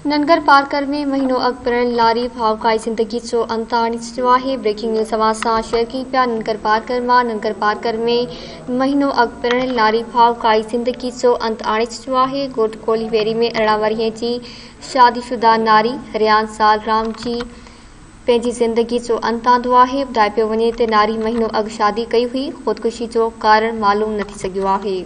ननगर Parker में महीनों अॻु पिणल लारी भावकाई ज़िंदगी जो अंत आणे चुकियो आहे। ब्रेकिंग न्यूज़ अवां सां शेयर कई पिया ननगर पार्कर मां। ननगर पार्कर में महीनों अॻु पिणल लारी भावकाई ज़िंदगी जो अंत आणे चुकियो आहे। ॻोठ कोलीबेरी में 18 वरीह जी शादीशुदा नारी रियान साल राम जी पंहिंजी ज़िंदगी जो अंत आंदो आहे। ॿुधायो पियो वञे त नारी महीनों अॻु शादी कई हुई। ख़ुदकुशी जो कारण मालूम न थी सघियो आहे।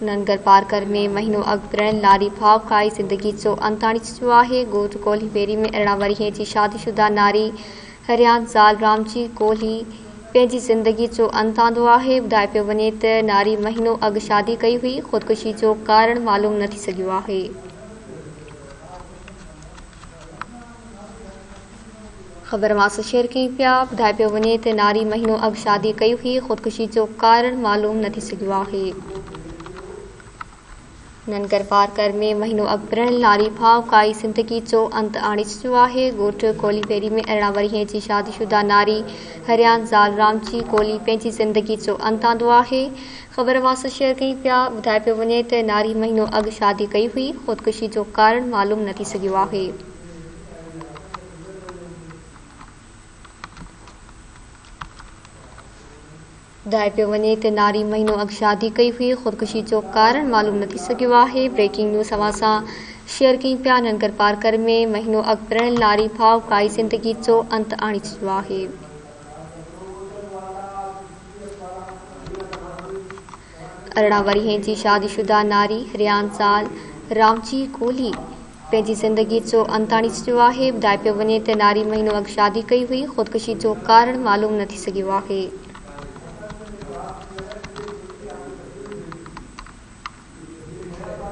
ननगर पार्कर में महीनों अॻु पिणल लारी भावकाई ज़िंदगी जो अंत आणे चुकियो आहे। ॻोठ कोलीबेरी में 18 वरीह जी शादीशुदा नारी रियान साल राम जी कोहली पंहिंजी ज़िंदगी जो अंत आंदो आहे। ॿुधायो पियो वञे त नारी महीनों अॻु शादी कई हुई। ख़ुदकुशी जो कारण मालूम न थी सघियो आहे। ख़बर अवां सां शेयर कई पिया। ॿुधायो पियो वञे त नारी महीनों अॻु शादी कई हुई। ख़ुदकुशी जो कारण मालूम न थी सघियो आहे। ननगर पार्कर में महीनों अॻु पिणल लारी भावकाई ज़िंदगी जो अंत आणे चुकियो आहे। ॻोठ कोलीबेरी में 18 वरीह जी शादीशुदा नारी रियान साल राम जी कोहली पंहिंजी ज़िंदगी जो अंत आंदो आहे। ख़बर अवां सां शेयर कई पिया। ॿुधायो पियो वञे त नारी महीनों अॻु शादी कई हुई। ख़ुदकुशी जो कारण मालूम न थी सघियो आहे। ॿुधायो पियो वञे त नारी महीनों अॻु शादी कई हुई। ख़ुदकुशी जो कारण मालूम न थी सघियो आहे। ब्रेकिंग न्यूज़ अवां सां शेयर कई पिया। ननगर पार्कर में महीनों अॻु पिणल लारी भावकाई ज़िंदगी जो अंत आणे चुकियो आहे। 18 वरीह जी शादीशुदा नारी रियान साल राम जी कोहली पंहिंजी ज़िंदगी जो अंत आणे चुकियो आहे। ॿुधायो पियो वञे त नारी महीनों अॻु शादी कई हुई। ख़ुदकुशी जो कारण मालूम न थी सघियो आहे।